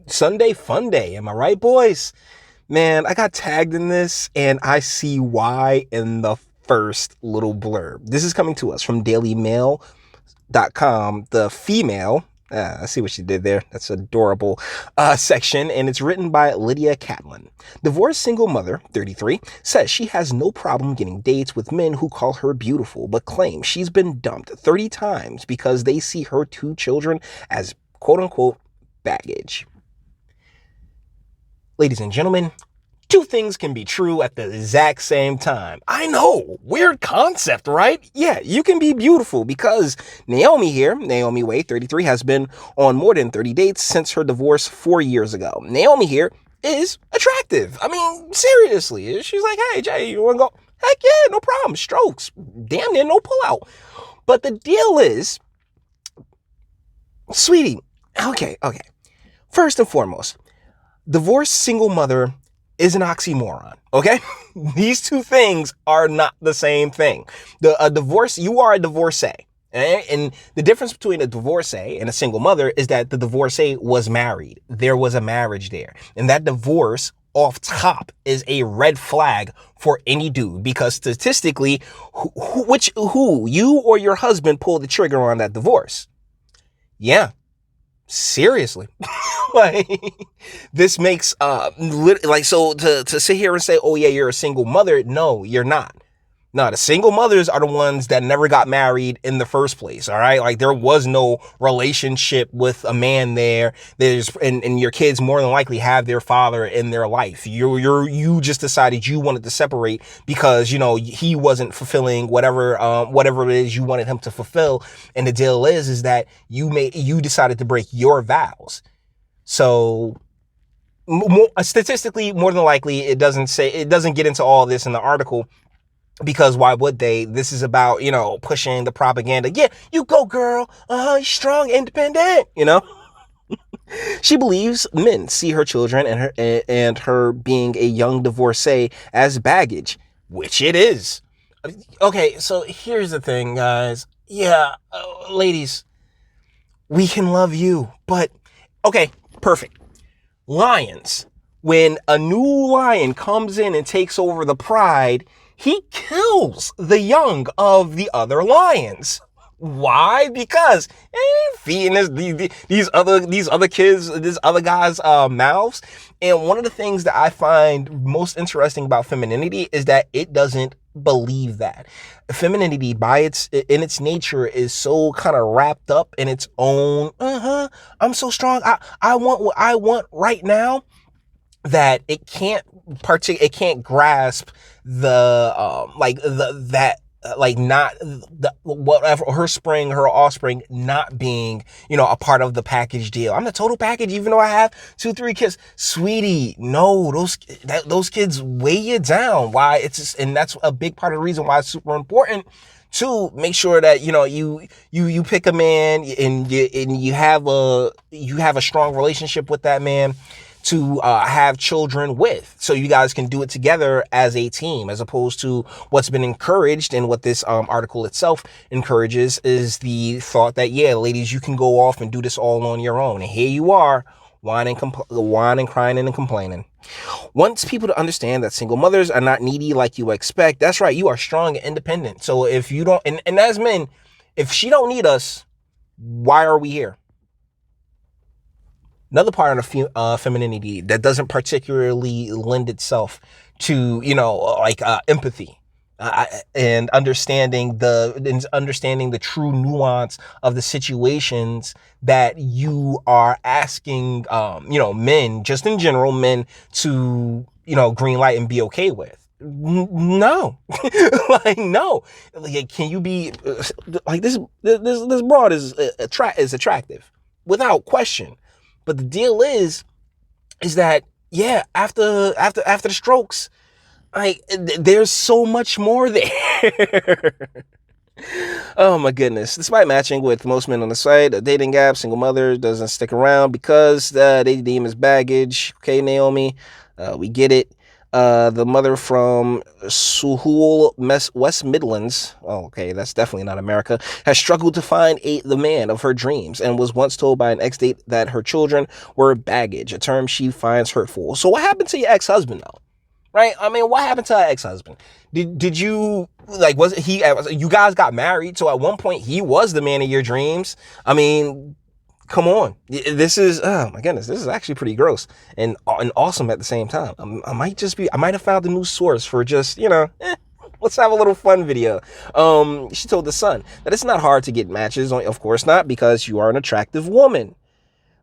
Sunday fun day. Am I right, boys? Man, I got tagged in this and I see why in the first little blurb. This is coming to us from dailymail.com. The female, I see what she did there. That's adorable section. And it's written by Lydia Catlin. Divorced single mother, 33, says she has no problem getting dates with men who call her beautiful, but claims she's been dumped 30 times because they see her two children as quote unquote baggage. Ladies and gentlemen, two things can be true at the exact same time. I know, weird concept, right? Yeah, you can be beautiful because Naomi here, Naomi Way, 33, has been on more than 30 dates since her divorce 4 years ago. Naomi here is attractive. I mean, seriously. She's like, hey, Jay, you want to go? Heck yeah, no problem. Strokes. Damn near no pullout. But the deal is, sweetie, okay. First and foremost, divorced single mother is an oxymoron, okay? These two things are not the same thing. A divorce, you are a divorcee. And the difference between a divorcee and a single mother is that the divorcee was married. There was a marriage there. And that divorce off top is a red flag for any dude because statistically, who, you or your husband pulled the trigger on that divorce? Yeah. Seriously. Like, this makes like, so to sit here and say, oh yeah, you're a single mother. No, you're not. No, the single mothers are the ones that never got married in the first place. All right. Like, there was no relationship with a man there. And your kids more than likely have their father in their life. You just decided you wanted to separate because, you know, he wasn't fulfilling whatever it is you wanted him to fulfill. And the deal is that you decided to break your vows. So statistically, more than likely, it doesn't get into all this in the article. Because why would they? This is about, you know, pushing the propaganda. Yeah, you go, girl. You're strong, independent, you know. She believes men see her children and her being a young divorcee as baggage, which it is. Okay, so here's the thing, guys. Yeah, ladies, we can love you, but okay, perfect. Lions. When a new lion comes in and takes over the pride, he kills the young of the other lions. Why? Because feeding these other kids, these other guys' mouths. And one of the things that I find most interesting about femininity is that it doesn't believe that. Femininity, in its nature, is so kind of wrapped up in its own. I'm so strong. I want what I want right now, that it can't grasp her offspring not being, you know, a part of the package deal. I'm the total package, even though I have 2-3 kids. Sweetie, no, those kids weigh you down. Why? And that's a big part of the reason why it's super important to make sure that, you know, you pick a man and you have a strong relationship with that man to have children with, so you guys can do it together as a team, as opposed to what's been encouraged and what this article itself encourages is the thought that, yeah, ladies, you can go off and do this all on your own. And here you are, whining, crying, and complaining. Wants people to understand that single mothers are not needy like you expect. That's right, you are strong and independent. So if you don't, and as men, if she don't need us, why are we here? Another part of femininity that doesn't particularly lend itself to, you know, like empathy and understanding the true nuance of the situations that you are asking, you know, men, just in general, men to, you know, green light and be okay with. No, like, no, like, can you be like this broad is attractive without question. But the deal is that, yeah, after the strokes, like, there's so much more there. Oh my goodness. Despite matching with most men on the site, a dating app, single mother doesn't stick around because they deem as baggage. Okay, Naomi, we get it. The mother from Suhul, West Midlands, oh, okay, that's definitely not America, has struggled to find the man of her dreams and was once told by an ex-date that her children were baggage, a term she finds hurtful. So what happened to your ex-husband, though? Right? I mean, what happened to her ex-husband? Did you, like, was it he, you guys got married, so at one point he was the man of your dreams? I mean, come on. This is, oh my goodness, this is actually pretty gross and awesome at the same time. I might have found a new source for just, let's have a little fun video. She told the Sun that it's not hard to get matches, of course not, because you are an attractive woman.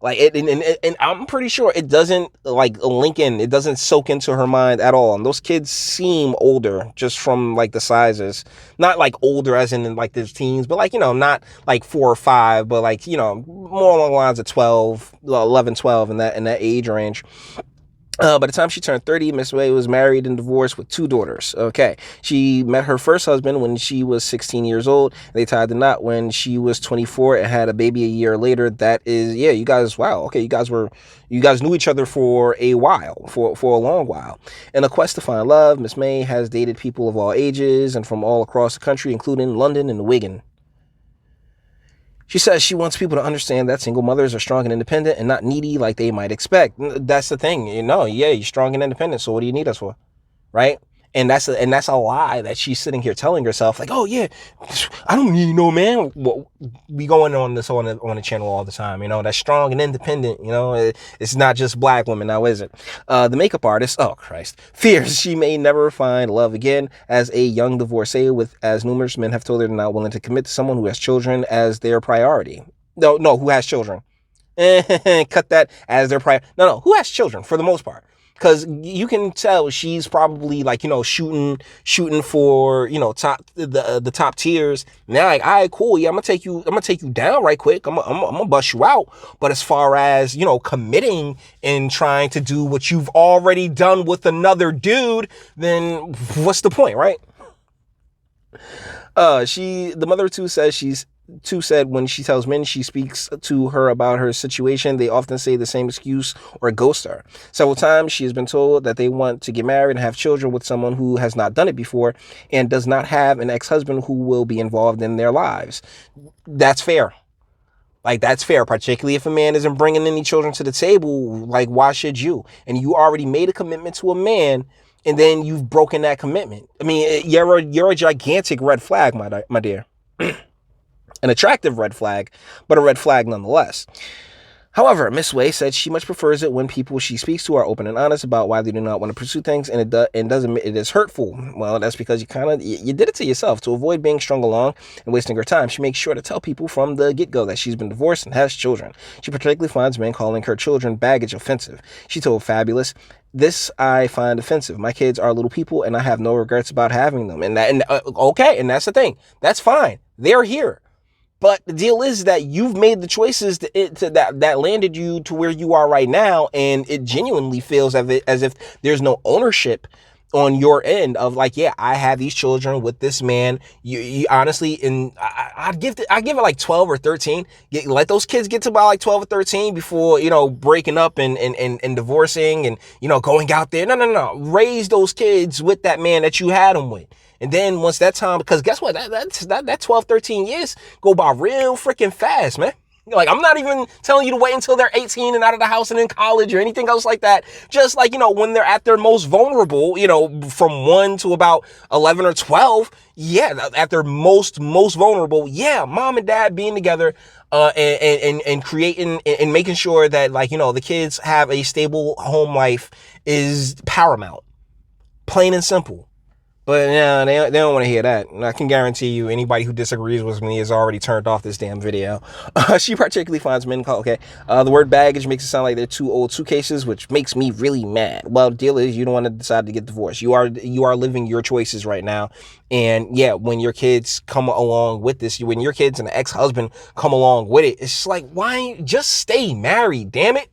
Like and I'm pretty sure it doesn't it doesn't soak into her mind at all. And those kids seem older just from like the sizes, not like older as in like their teens, but like, not like 4 or 5, but like, more along the lines of 12, 11, 12 in that age range. By the time she turned 30, Miss Way was married and divorced with 2 daughters. Okay. She met her first husband when she was 16 years old. They tied the knot when she was 24 and had a baby a year later. That is, yeah, you guys, wow. Okay. You guys knew each other for a while, for a long while. In a quest to find love, Miss May has dated people of all ages and from all across the country, including London and Wigan. She says she wants people to understand that single mothers are strong and independent and not needy like they might expect. That's the thing, yeah, you're strong and independent, so what do you need us for, right? And that's a lie that she's sitting here telling herself, like, oh yeah, I don't need no man. Well, we going on this on the channel all the time, that's strong and independent. It's not just black women now, is it? The makeup artist, oh Christ, fears she may never find love again as a young divorcee, as numerous men have told her they're not willing to commit to someone who has children as their priority. No, who has children? Cut that as their priority. No, who has children for the most part. Because you can tell she's probably like, shooting for, the top tiers. Now, like, all right, cool. Yeah, I'm gonna take you down right quick. I'm gonna bust you out. But as far as, committing and trying to do what you've already done with another dude, then what's the point, right? The mother of 2 said when she tells men she speaks to her about her situation, they often say the same excuse or ghost her. Several times she has been told that they want to get married and have children with someone who has not done it before and does not have an ex-husband who will be involved in their lives. That's fair. Like, that's fair, particularly if a man isn't bringing any children to the table. Like, why should you? And you already made a commitment to a man, and then you've broken that commitment. I mean, you're a gigantic red flag, my dear. An attractive red flag, but a red flag nonetheless. However, Miss Way said she much prefers it when people she speaks to are open and honest about why they do not want to pursue things, and it is hurtful. Well, that's because you did it to yourself. To avoid being strung along and wasting her time, she makes sure to tell people from the get-go that she's been divorced and has children. She particularly finds men calling her children baggage offensive. She told Fabulous, "This I find offensive. My kids are little people, and I have no regrets about having them." And okay, and that's the thing. That's fine. They're here. But the deal is that you've made the choices that landed you to where you are right now, and it genuinely feels as if there's no ownership on your end of like, yeah, I have these children with this man. You honestly, and I'd give it like 12 or 13. Let those kids get to about like 12 or 13 before breaking up and divorcing and going out there. No. Raise those kids with that man that you had them with. And then once that time, because guess what? That 12, 13 years go by real freaking fast, man. Like, I'm not even telling you to wait until they're 18 and out of the house and in college or anything else like that. Just like, when they're at their most vulnerable, from 1 to about 11 or 12. Yeah, at their most vulnerable. Yeah, mom and dad being together, and creating and making sure that, like, the kids have a stable home life is paramount. Plain and simple. But no, they don't want to hear that. And I can guarantee you anybody who disagrees with me has already turned off this damn video. She particularly finds men call, okay. The word baggage makes it sound like they're too old suitcases, which makes me really mad. Well, the deal is you don't want to decide to get divorced. You are living your choices right now. And yeah, when your kids come along with this, when your kids and the ex-husband come along with it, it's just like, why just stay married, damn it?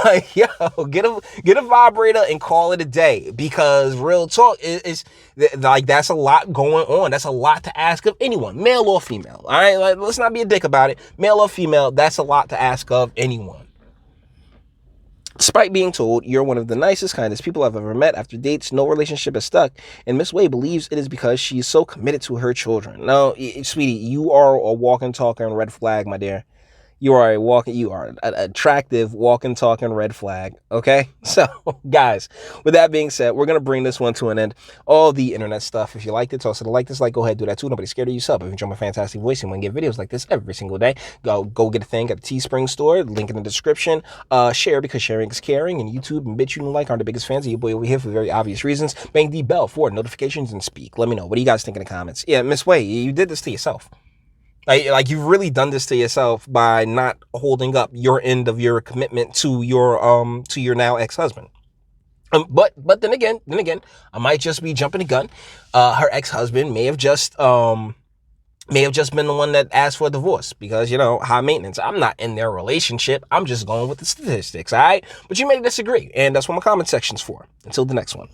Like, yo, get a vibrator and call it a day, because real talk is like, that's a lot going on. That's a lot to ask of anyone, male or female. All right, like, let's not be a dick about it. Male or female, that's a lot to ask of anyone. Despite being told you're one of the nicest, kindest people I've ever met, after dates, no relationship is stuck, and Miss Wade believes it is because she is so committed to her children. No, sweetie, you are a walking, talking red flag, my dear. You are an attractive walking, talking red flag. Okay. So guys, with that being said, we're going to bring this one to an end. All the internet stuff. If you liked it, toss it a like, dislike, go ahead, do that too. Nobody's scared of you. Sub. If you enjoy my fantastic voice and want to get videos like this every single day, go get a thing at the Teespring store. Link in the description. Share because sharing is caring. And YouTube and Bitchute and like aren't the biggest fans of your boy over here for very obvious reasons. Bang the bell for notifications and speak. Let me know. What do you guys think in the comments? Yeah, Miss Way, you did this to yourself. Like you've really done this to yourself by not holding up your end of your commitment to your now ex-husband. But then again, I might just be jumping the gun. Her ex-husband may have just been the one that asked for a divorce because, high maintenance. I'm not in their relationship. I'm just going with the statistics, all right? But you may disagree, and that's what my comment section's for. Until the next one.